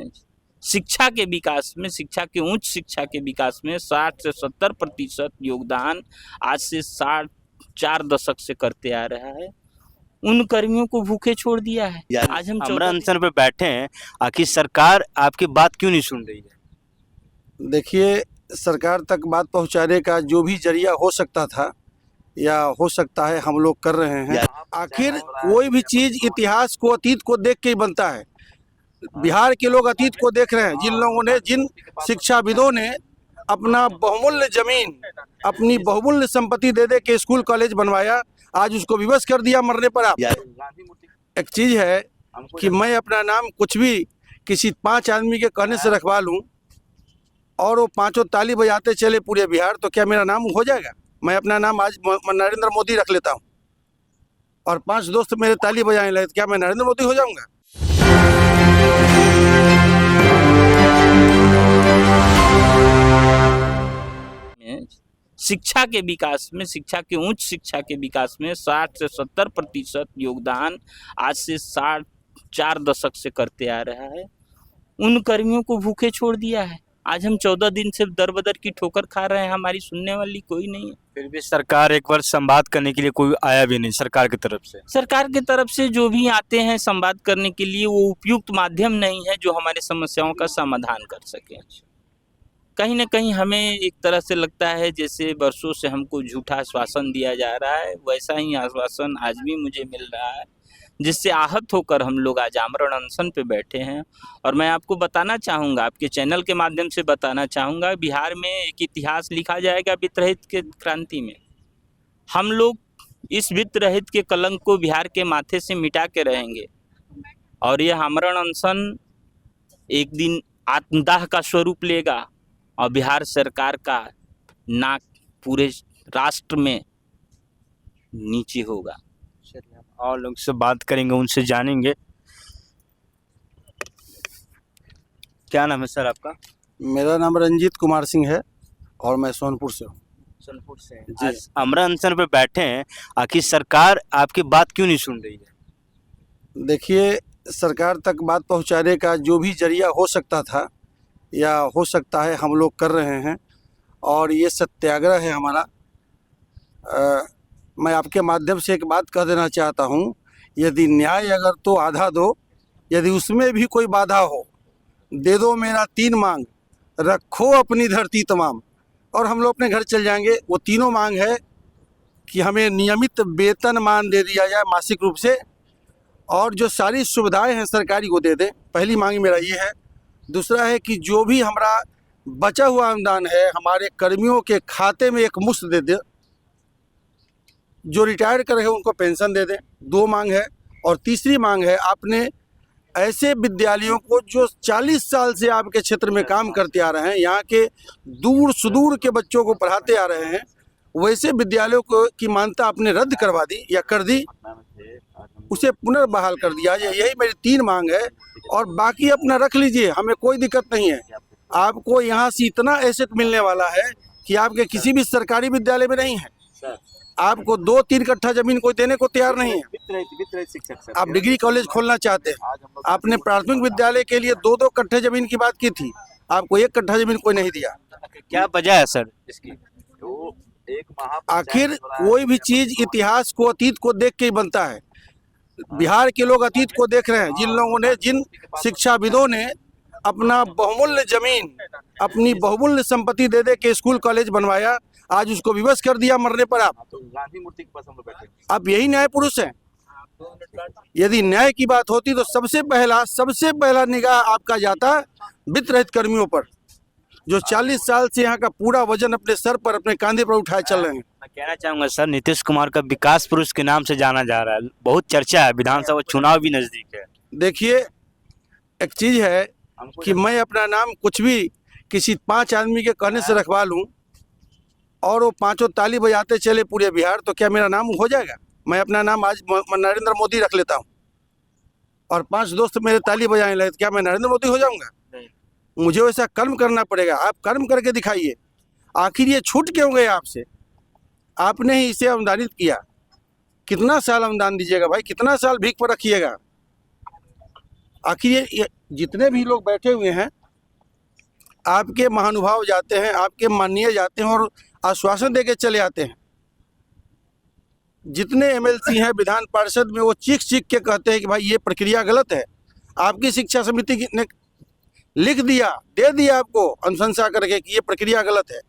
में शिक्षा के विकास में, शिक्षा के उच्च शिक्षा के विकास में 60 से 70% योगदान आज से 4 दशक से करते आ रहा है। उन कर्मियों को भूखे छोड़ दिया है। आज हम आमरण अनशन पे बैठे हैं, आखिर सरकार आपकी बात क्यों नहीं सुन रही है? देखिए, सरकार तक बात पहुंचाने का जो भी जरिया हो सकता था या हो सकता है हम लोग कर रहे हैं। आखिर कोई भी चीज इतिहास को, अतीत को देख के ही बनता है। बिहार के लोग अतीत को देख रहे हैं। जिन लोगों ने, जिन शिक्षाविदों ने अपना बहुमूल्य जमीन, अपनी बहुमूल्य संपत्ति दे दे के स्कूल कॉलेज बनवाया, आज उसको विवश कर दिया मरने पर। आप एक चीज है कि मैं अपना नाम कुछ भी किसी 5 आदमी के कहने से रखवा लूं और वो 5 ताली बजाते चले पूरे बिहार, तो क्या मेरा नाम हो जाएगा? मैं अपना नाम आज नरेंद्र मोदी रख लेता हूं और 5 दोस्त मेरे ताली बजाने लगे, तो क्या मैं नरेंद्र मोदी हो जाऊंगा? शिक्षा के विकास में, शिक्षा के उच्च शिक्षा के विकास में 60 से 70% योगदान आज से 4 दशक से करते आ रहा है। उन कर्मियों को भूखे छोड़ दिया है। आज हम 14 दिन से दर बदर की ठोकर खा रहे हैं, हमारी सुनने वाली कोई नहीं है। फिर भी सरकार एक बार संवाद करने के लिए कोई आया भी नहीं सरकार की तरफ से। सरकार की तरफ से जो भी आते हैं संवाद करने के लिए, वो उपयुक्त माध्यम नहीं है जो हमारे समस्याओं का समाधान कर सके। कहीं ना कहीं हमें एक तरह से लगता है जैसे वर्षों से हमको झूठा आश्वासन दिया जा रहा है, वैसा ही आश्वासन आज भी मुझे मिल रहा है, जिससे आहत होकर हम लोग आज आमरण अनशन पे बैठे हैं। और मैं आपको बताना चाहूँगा, आपके चैनल के माध्यम से बताना चाहूँगा, बिहार में एक इतिहास लिखा जाएगा वित्त रहित के क्रांति में। हम लोग इस वित्त रहित के कलंक को बिहार के माथे से मिटा के रहेंगे और यह आमरण अनशन एक दिन आत्मदाह का स्वरूप लेगा और बिहार सरकार का नाक पूरे राष्ट्र में नीचे होगा। और लोग से बात करेंगे, उनसे जानेंगे। क्या नाम है सर आपका? मेरा नाम रंजीत कुमार सिंह है और मैं सोनपुर से हूँ। सोनपुर से आज आमरण अनशन पे बैठे हैं, आखिर सरकार आपकी बात क्यों नहीं सुन रही है? देखिए, सरकार तक बात पहुंचाने का जो भी जरिया हो सकता था या हो सकता है हम लोग कर रहे हैं और ये सत्याग्रह है हमारा। मैं आपके माध्यम से एक बात कह देना चाहता हूँ, यदि न्याय अगर तो आधा दो, यदि उसमें भी कोई बाधा हो, दे दो मेरा 3 मांग, रखो अपनी धरती तमाम, और हम लोग अपने घर चल जाएंगे। वो तीनों मांग है कि हमें नियमित वेतनमान दे दिया जाए मासिक रूप से, और जो सारी सुविधाएं हैं सरकारी को दे दें। पहली मांग मेरा ये है। दूसरा है कि जो भी हमारा बचा हुआ अनुदान है हमारे कर्मियों के खाते में एक मुश्त दे दे। जो रिटायर कर रहे उनको पेंशन दे दें। 2 मांग है। और तीसरी मांग है, आपने ऐसे विद्यालयों को जो 40 साल से आपके क्षेत्र में काम करते आ रहे हैं, यहाँ के दूर सुदूर के बच्चों को पढ़ाते आ रहे हैं, वैसे विद्यालयों को की मान्यता आपने रद्द करवा दी या कर दी, उसे पुनर्बहाल कर दिया जाए। यही मेरी 3 मांग है। और बाकी अपना रख लीजिए, हमें कोई दिक्कत नहीं है। आपको यहाँ से इतना एसेट मिलने वाला है कि आपके किसी भी सरकारी विद्यालय में नहीं है। आपको 2-3 कट्ठा जमीन कोई देने को तैयार नहीं है। आप डिग्री कॉलेज खोलना चाहते हैं, आपने प्राथमिक विद्यालय के लिए 2-2 कट्ठे जमीन की बात की थी, आपको 1 कट्ठा जमीन कोई नहीं दिया। क्या वजह है सर इसकी? आखिर कोई भी चीज इतिहास को, अतीत को देख के ही बनता है। बिहार के लोग अतीत को देख रहे हैं। जिन लोगों ने, जिन शिक्षाविदों ने अपना बहुमूल्य जमीन, अपनी बहुमूल्य संपत्ति दे दे के स्कूल कॉलेज बनवाया, आज उसको विवश कर दिया मरने पर। आप यही न्याय पुरुष हैं। यदि न्याय की बात होती तो सबसे पहला निगाह आपका जाता वित्त रहित कर्मियों पर, जो 40 साल से यहाँ का पूरा वजन अपने सर पर, अपने कांधे पर उठाए चल रहे हैं। मैं कहना चाहूँगा सर, नीतीश कुमार का विकास पुरुष के नाम से जाना जा रहा है, बहुत चर्चा है, विधानसभा चुनाव भी नजदीक है। देखिए, एक चीज है कि मैं अपना नाम कुछ भी किसी 5 आदमी के कहने से रखवा लूं और वो 5 ताली बजाते चले पूरे बिहार, तो क्या मेरा नाम हो जाएगा? मैं अपना नाम आज नरेंद्र मोदी रख लेता हूं और 5 दोस्त मेरे ताली बजाने लगे, तो क्या मैं नरेंद्र मोदी हो जाऊंगा? मुझे वैसा कर्म करना पड़ेगा। आप कर्म करके दिखाइए। आखिर ये छूट क्यों गए आपसे? आपने ही इसे अनुदानित किया। कितना साल अनुदान दीजिएगा भाई? कितना साल भीख पर रखिएगा? आखिर ये जितने भी लोग बैठे हुए हैं, आपके महानुभाव जाते हैं, आपके माननीय जाते हैं और आश्वासन दे के चले आते हैं। जितने एमएलसी हैं विधान पार्षद में, वो चीख चीख के कहते हैं कि भाई ये प्रक्रिया गलत है। आपकी शिक्षा समिति ने लिख दिया, दे दिया आपको अनुशंसा करके कि ये प्रक्रिया गलत है,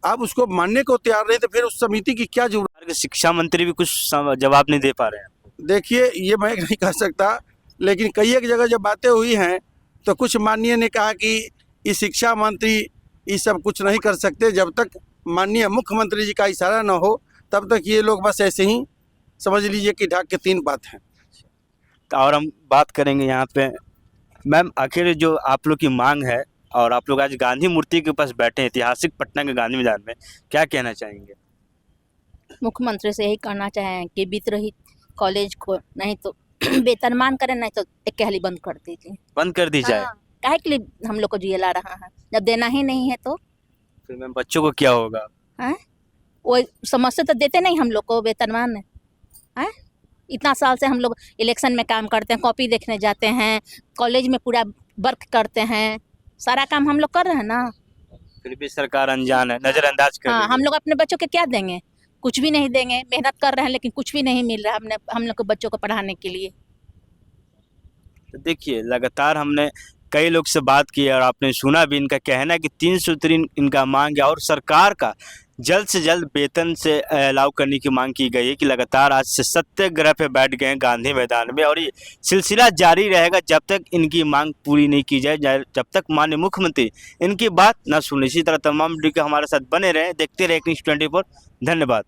आप उसको मानने को तैयार नहीं, तो फिर उस समिति की क्या जरूरत। शिक्षा मंत्री भी कुछ जवाब नहीं दे पा रहे हैं। देखिए, ये मैं नहीं कह सकता, लेकिन कई एक जगह जब बातें हुई हैं तो कुछ माननीय ने कहा कि ये शिक्षा मंत्री ये सब कुछ नहीं कर सकते, जब तक माननीय मुख्यमंत्री जी का इशारा न हो तब तक ये लोग बस ऐसे ही समझ लीजिए कि ढाक के तीन बात हैं। और हम बात करेंगे यहाँ पे, मैम आखिर जो आप लोग की मांग है और आप लोग आज गांधी मूर्ति के पास बैठे हैं ऐतिहासिक पटना के गांधी मैदान में, क्या कहना चाहेंगे? मुख्यमंत्री से यही कहना चाहें कि विद्रोही कॉलेज को नहीं तो वेतनमान करें, नहीं तो अकेली बंद कर दीजिए। बंद कर दी जाए। हाँ, काहे के लिए हम लोग को जिला रहा है, जब देना ही नहीं है तो फिर मैम बच्चों को क्या होगा? हैं? वो समझते तो देते नहीं हम लोग को वेतनमान है। इतना साल से हम लोग इलेक्शन में काम करते हैं, कॉपी देखने जाते हैं, कॉलेज में पूरा वर्क करते हैं, सारा काम हम लोग कर रहे हैं ना। फिर भी सरकार अनजान है, नजरअंदाज कर रही हाँ, है। हम लोग अपने बच्चों के क्या देंगे? कुछ भी नहीं देंगे। मेहनत कर रहे हैं लेकिन कुछ भी नहीं मिल रहा हम लोग के बच्चों को पढ़ाने के लिए। तो देखिए, लगातार हमने कई लोग से बात की और आपने सुना भी, इनका कहना है कि 3 सूत्री इनका मांग है और सरकार का जल्द से जल्द वेतन से अलाउ करने की मांग की गई है। कि लगातार आज से सत्याग्रह पे बैठ गए हैं गांधी मैदान में और ये सिलसिला जारी रहेगा जब तक इनकी मांग पूरी नहीं की जाए, जब तक माननीय मुख्यमंत्री इनकी बात ना सुने। इसी तरह तमाम वीडियो के हमारे साथ बने रहें, देखते रहे न्यूज़ 24। धन्यवाद।